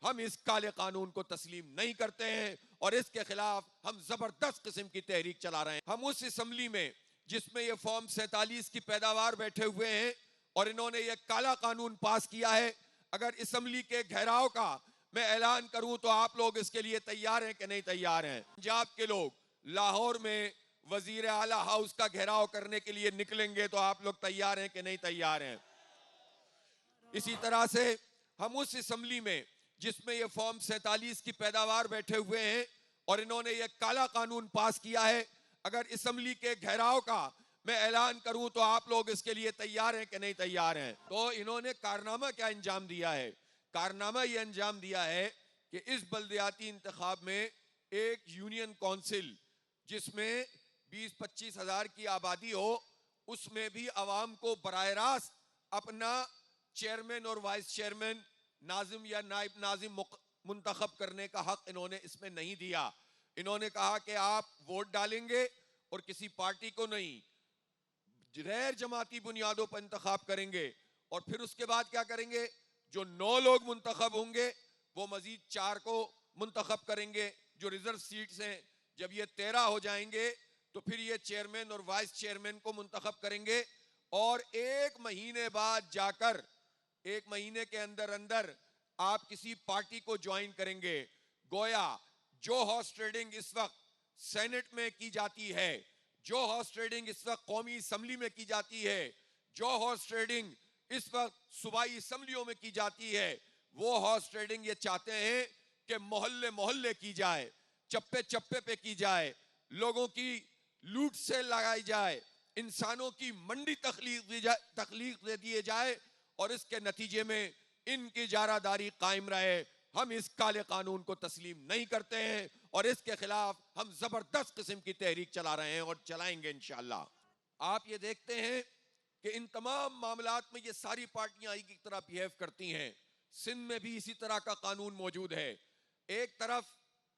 ہم اس کالے قانون کو تسلیم نہیں کرتے ہیں اور اس کے خلاف ہم زبردست قسم کی تحریک چلا رہے ہیں۔ ہم اس اسمبلی میں جس میں یہ فارم 47 کی پیداوار بیٹھے ہوئے ہیں اور انہوں نے یہ کالا قانون پاس کیا ہے، اگر اسمبلی کے گھیراؤ کا میں اعلان کروں تو آپ لوگ اس کے لیے تیار ہیں کہ نہیں تیار ہیں؟ پنجاب کے لوگ لاہور میں وزیر اعلیٰ ہاؤس کا گھیراؤ کرنے کے لیے نکلیں گے تو آپ لوگ تیار ہیں کہ نہیں تیار ہیں؟ اسی طرح سے ہم اس اسمبلی میں جس میں یہ فارم 47 کی پیداوار بیٹھے ہوئے ہیں اور انہوں نے یہ کالا قانون پاس کیا ہے، اگر اسمبلی کے گھیراؤ کا میں اعلان کروں تو آپ لوگ اس کے لیے تیار ہیں کہ نہیں تیار ہیں؟ تو انہوں نے کارنامہ کیا انجام دیا ہے؟ کارنامہ یہ انجام دیا ہے کہ اس بلدیاتی انتخاب میں ایک یونین کونسل جس میں 20-25 ہزار کی آبادی ہو، اس میں بھی عوام کو براہ راست اپنا چیئرمین اور وائس چیئرمین، ناظم یا نائب ناظم منتخب کرنے کا حق انہوں نے اس میں نہیں دیا۔ انہوں نے کہا کہ آپ ووٹ ڈالیں گے اور کسی پارٹی کو نہیں، غیر جماعتی بنیادوں پر انتخاب کریں گے، اور پھر اس کے بعد کیا کریں گے؟ جو 9 لوگ منتخب ہوں گے وہ مزید 4 کو منتخب کریں گے جو ریزرو سیٹس ہیں۔ جب یہ 13 ہو جائیں گے تو پھر یہ چیئرمین اور وائس چیئرمین کو منتخب کریں گے، اور 1 مہینے بعد جا کر 1 مہینے کے اندر آپ کسی پارٹی کو جوائن کریں گے۔ گویا جو ہارس ٹریڈنگ اس وقت سینٹ میں کی جاتی ہے، جو ہارس ٹریڈنگ اس وقت قومی اسمبلی میں کی جاتی ہے، جو ہارس ٹریڈنگ اس وقت صوبائی اسمبلیوں میں کی جاتی ہے، وہ ہارس ٹریڈنگ یہ چاہتے ہیں کہ محلے محلے کی جائے، چپے چپے پہ کی جائے، لوگوں کی لوٹ سے لگائی جائے، انسانوں کی منڈی تخلیق دے دیے جائے، اور اس کے نتیجے میں ان کی اجارہ داری قائم رہے۔ ہم اس کالے قانون کو تسلیم نہیں کرتے ہیں اور اس کے خلاف ہم زبردست قسم کی تحریک چلا رہے ہیں اور چلائیں گے انشاءاللہ۔ آپ یہ دیکھتے ہیں کہ ان تمام معاملات میں یہ ساری پارٹیاں ایک کی طرح بیہیو کرتی ہیں۔ سندھ میں بھی اسی طرح کا قانون موجود ہے۔ ایک طرف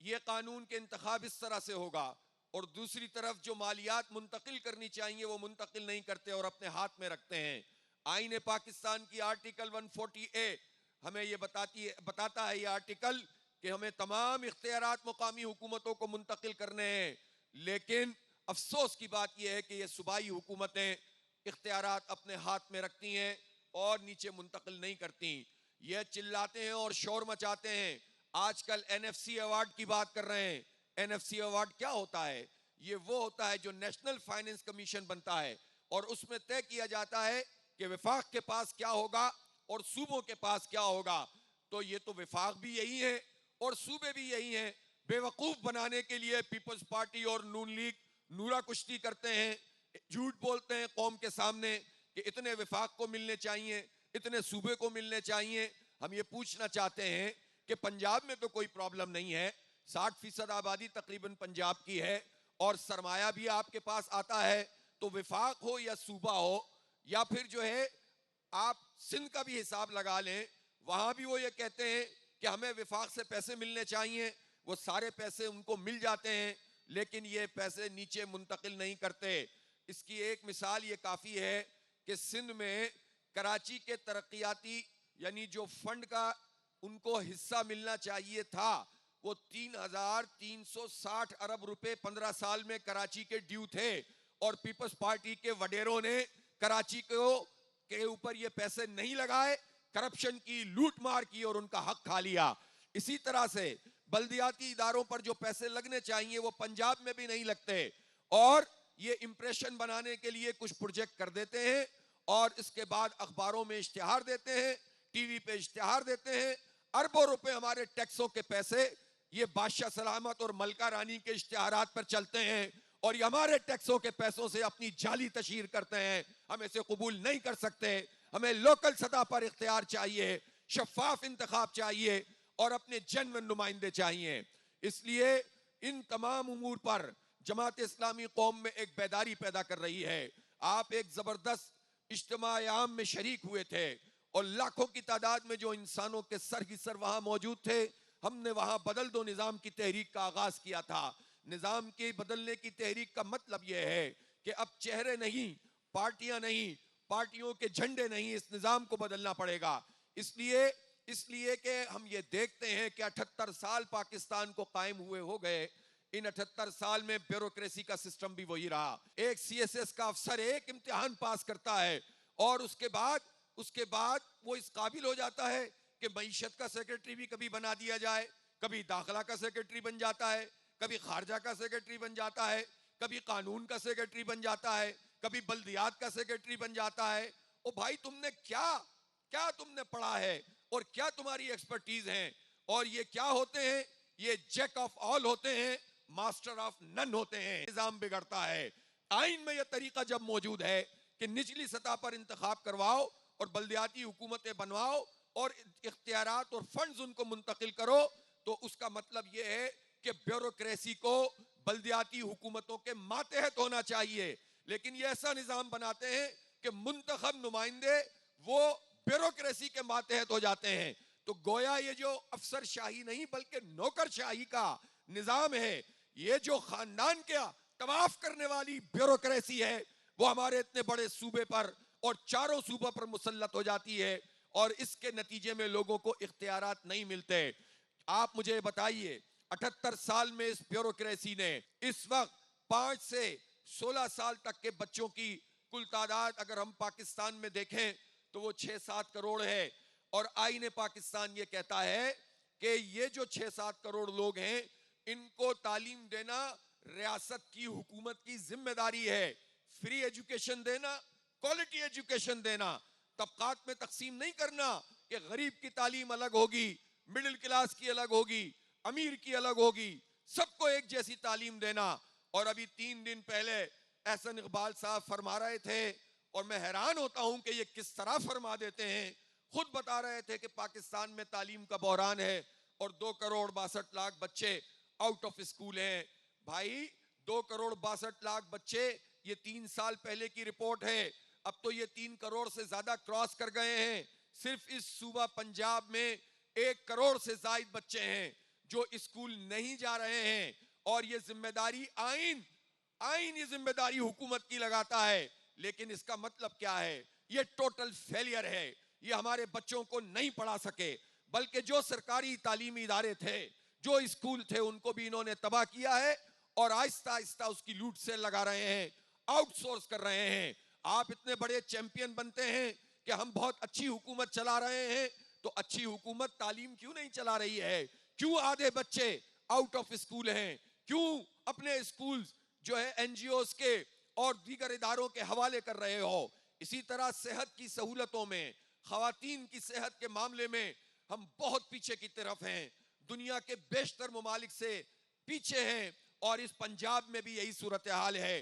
یہ قانون کے انتخاب اس طرح سے ہوگا اور دوسری طرف جو مالیات منتقل کرنی چاہیے وہ منتقل نہیں کرتے اور اپنے ہاتھ میں رکھتے ہیں۔ آئین پاکستان کی آرٹیکل 140A ہمیں یہ بتاتا ہے، یہ آرٹیکل، کہ ہمیں تمام اختیارات مقامی حکومتوں کو منتقل کرنے ہیں، لیکن افسوس کی بات یہ ہے کہ یہ صوبائی حکومتیں اختیارات اپنے ہاتھ میں رکھتی ہیں اور نیچے منتقل نہیں کرتی۔ یہ چلاتے ہیں اور شور مچاتے ہیں۔ آج کل NFC ایوارڈ کی بات کر رہے ہیں۔ NFC ایوارڈ کیا ہوتا ہے؟ یہ وہ ہوتا ہے جو نیشنل فائننس کمیشن بنتا ہے اور اس میں طے کیا جاتا ہے کہ وفاق کے پاس کیا ہوگا اور صوبوں کے پاس کیا ہوگا۔ تو یہ تو وفاق بھی یہی ہے اور صوبے بھی یہی ہیں۔ بے وقوف بنانے کے لیے پیپلز پارٹی اور نون لیگ نورا کشتی کرتے ہیں، جھوٹ بولتے ہیں قوم کے سامنے کہ اتنے وفاق کو ملنے چاہیے، اتنے صوبے کو ملنے چاہیے۔ ہم یہ پوچھنا چاہتے ہیں کہ پنجاب میں تو کوئی پرابلم نہیں ہے، 60% آبادی تقریباً پنجاب کی ہے اور سرمایہ بھی آپ کے پاس آتا ہے، تو وفاق ہو یا صوبہ ہو یا پھر جو ہے آپ سندھ کا بھی حساب لگا لیں، وہاں بھی وہ یہ کہتے ہیں کہ ہمیں وفاق سے پیسے ملنے چاہیے۔ وہ سارے پیسے ان کو مل جاتے ہیں لیکن یہ پیسے نیچے منتقل نہیں کرتے۔ اس کی ایک مثال یہ کافی ہے کہ سندھ میں کراچی کے ترقیاتی یعنی جو فنڈ کا ان کو حصہ ملنا چاہیے تھا وہ 3,360 ارب روپے 15 سال میں کراچی کے ڈیو تھے، اور پیپلز پارٹی کے وڈیروں نے کراچی کے اوپر یہ پیسے نہیں لگائے، کرپشن کی، لوٹ مار کی اور ان کا حق کھا لیا۔ اسی طرح سے بلدیاتی اداروں پر جو پیسے لگنے چاہیے وہ پنجاب میں بھی نہیں لگتے، اور یہ امپریشن بنانے کے لیے کچھ پروجیکٹ کر دیتے ہیں اور اس کے بعد اخباروں میں اشتہار دیتے ہیں، ٹی وی پہ اشتہار دیتے ہیں۔ اربوں روپے ہمارے ٹیکسوں کے پیسے یہ بادشاہ سلامت اور ملکہ رانی کے اشتہارات پر چلتے ہیں اور یہ ہمارے ٹیکسوں کے پیسوں سے اپنی جعلی تشہیر کرتے ہیں۔ ہم اسے قبول نہیں کر سکتے۔ ہمیں لوکل سطح پر اختیار چاہیے، شفاف انتخاب چاہیے اور اپنے جنوین نمائندے چاہیے۔ اس لیے ان تمام امور پر جماعت اسلامی قوم میں ایک بیداری پیدا کر رہی ہے۔ آپ ایک زبردست اجتماع عام میں شریک ہوئے تھے اور لاکھوں کی تعداد میں جو انسانوں کے سر ہی سر وہاں موجود تھے۔ ہم نے وہاں بدل دو نظام کی تحریک کا آغاز کیا تھا۔ نظام کے بدلنے کی تحریک کا مطلب یہ ہے کہ اب چہرے نہیں، پارٹیاں نہیں، پارٹیوں کے جھنڈے نہیں، اس نظام کو بدلنا پڑے گا۔ اس لیے اس لیے کہ ہم یہ دیکھتے ہیں کہ 78 سال پاکستان کو قائم ہوئے ہو گئے، ان 78 سال میں بیوروکریسی کا سسٹم بھی وہی رہا. ایک سی ایس ایس کا افسر ایک امتحان پاس کرتا ہے اور اس کے بعد وہ اس قابل ہو جاتا ہے کہ معیشت کا سیکرٹری بھی کبھی بنا دیا جائے، کبھی داخلہ کا سیکرٹری بن جاتا ہے، کبھی خارجہ کا سیکرٹری بن جاتا ہے، کبھی قانون کا سیکرٹری بن جاتا ہے، کبھی بلدیات کا سیکرٹری بن جاتا ہے. او بھائی تم نے کیا تم نے پڑھا ہے اور کیا تمہاری ایکسپرٹیز ہیں؟ اور یہ کیا ہوتے ہیں؟ یہ جیک آف آل ہوتے ہیں، ماسٹر آف نن ہوتے ہیں. نظام بگڑتا ہے. آئین میں یہ طریقہ جب موجود ہے کہ نچلی سطح پر انتخاب کرواؤ اور بلدیاتی حکومتیں بنواؤ اور اختیارات اور فنڈز ان کو منتقل کرو، تو اس کا مطلب یہ ہے کہ بیوروکریسی کو بلدیاتی حکومتوں کے ماتحت ہونا چاہیے. لیکن یہ ایسا نظام بناتے ہیں کہ منتخب نمائندے وہ بیوروکریسی کے ماتحت ہو جاتے ہیں. تو گویا یہ جو افسر شاہی نہیں بلکہ نوکر شاہی کا نظام ہے، یہ جو خاندان کا طواف کرنے والی بیوروکریسی ہے، وہ ہمارے اتنے بڑے صوبے پر اور چاروں صوبوں پر مسلط ہو جاتی ہے اور اس کے نتیجے میں لوگوں کو اختیارات نہیں ملتے. آپ مجھے بتائیے 78 سال میں اس بیوروکریسی نے اس وقت 5 سے 16 سال تک کے بچوں کی کل تعداد اگر ہم پاکستان میں دیکھیں تو وہ 6-7 کروڑ ہے، اور آئین پاکستان یہ کہتا ہے کہ یہ جو 6-7 کروڑ لوگ ہیں ان کو تعلیم دینا ریاست کی حکومت کی ذمہ داری ہے. فری ایجوکیشن دینا، کوالٹی ایجوکیشن دینا، طبقات میں تقسیم نہیں کرنا کہ غریب کی تعلیم الگ ہوگی، مڈل کلاس کی الگ ہوگی، امیر کی الگ ہوگی، سب کو ایک جیسی تعلیم دینا. اور ابھی 3 دن پہلے احسن اقبال صاحب فرما رہے تھے اور میں حیران ہوتا ہوں کہ یہ کس طرح فرما دیتے ہیں. خود بتا رہے تھے کہ پاکستان میں تعلیم کا بحران ہے اور 2 کروڑ 62 لاکھ بچے آؤٹ آف اسکول ہیں. بھائی 2 کروڑ 62 لاکھ بچے، یہ 3 سال پہلے کی رپورٹ ہے. اب تو یہ 3 کروڑ سے زیادہ کراس کر گئے ہیں. صرف اس صوبہ پنجاب میں 1 کروڑ سے زائد بچے ہیں جو اسکول نہیں جا رہے ہیں. اور یہ ذمہ داری آئین یہ ذمہ داری حکومت کی لگاتا ہے. لیکن اس کا مطلب کیا ہے؟ یہ ٹوٹل فیلئر ہے. یہ ہمارے بچوں کو نہیں پڑھا سکے، بلکہ جو سرکاری تعلیمی ادارے تھے، جو اسکول تھے، ان کو بھی انہوں نے تباہ کیا ہے اور آہستہ آہستہ اس کی لوٹ سیل لگا رہے ہیں، آؤٹ سورس کر رہے ہیں. آپ اتنے بڑے چیمپئن بنتے ہیں کہ ہم بہت اچھی حکومت چلا رہے ہیں، تو اچھی حکومت تعلیم کیوں نہیں چلا رہی ہے؟ کیوں آدھے بچے آؤٹ آف اسکول ہیں؟ کیوں اپنے اسکول جو ہے این جی اوز کے اور دیگر اداروں کے حوالے کر رہے ہو؟ اسی طرح صحت کی سہولتوں میں، خواتین کی صحت کے معاملے میں ہم بہت پیچھے کی طرف ہیں، دنیا کے بیشتر ممالک سے پیچھے ہیں، اور اس پنجاب میں بھی یہی صورتحال ہے.